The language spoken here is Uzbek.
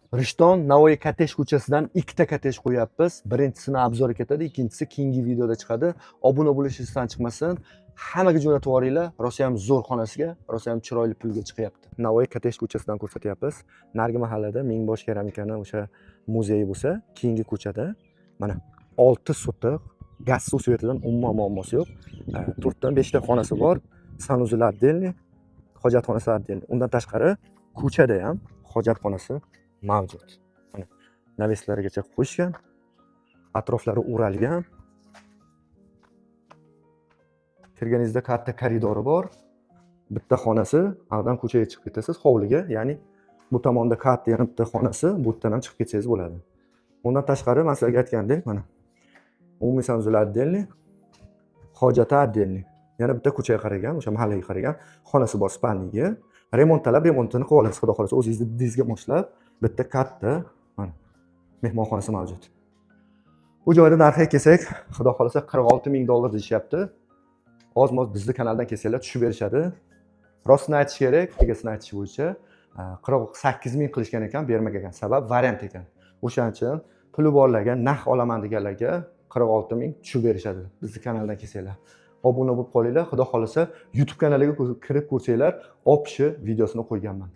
Rishton Navoiy kottej ko'chasidan ikkita kottej qo'yapmiz. Birinchisini obzori ketadi, ikkinchisi keyingi videoda chiqadi. Obuna bo'lishingizdan chiqmasin. Hammaga jo'natib yuboringlar. Rosa ham zo'r xonasiga, rosa ham chiroyli pulga chiqyapti. Navoiy kottej ko'chasidan ko'rsatyapmiz. Narigi mahallada Mingbosh keramikani o'sha muzeyi bo'lsa, keyingi ko'chada mana 6 sotiq gaz suv svetidan umuman muammosi yo'q. 4 dan 5 ta xonasi bor. Sanuzel отдельный, hojatxonasi отдельный. Undan tashqari ko'chada ham hojatxonasi mavjud. Mana naveslarigacha qo'yishgan, atroflari o'ralgan. Kirganingizda katta koridori bor. Bitta xonasi, avdan ko'chaga chiqib ketasiz hovliga, ya'ni bu tomonda katta yana bitta xonasi, bu yerdan ham chiqib ketsangiz bo'ladi. Undan tashqari men sizlarga aytgandek, mana umumiy sanuzel отдельный, hojati отдельный. Yana bitta ko'chaga qaragan, o'sha mahallaga qaragan xonasi bor spalniga. Remonttalab, remontini qilib olasiz, xudo xolasa o'zingizni didingizga moslab. Bitta katta mana mehmonxonasi mavjud. Bu joyda narxiga kelsak, xudo xolasa $46,000 deyishyapti. Oz-moz bizni kanaldan kelsanglar tushib berishadi. Rostini aytish kerak, egasini aytish bo'yicha 48,000 qilishgan ekan, bermagan. Sabab variant ekan. O'shaning uchun puli borlarga, naq olaman deganlarga 46,000 tushib berishadi bizni kanaldan kelsanglar. Obuna bo'lib qolinglar. Xudo xolasa YouTube kanaliga kirib ko'rsanglar, opshi videosini qo'yganman.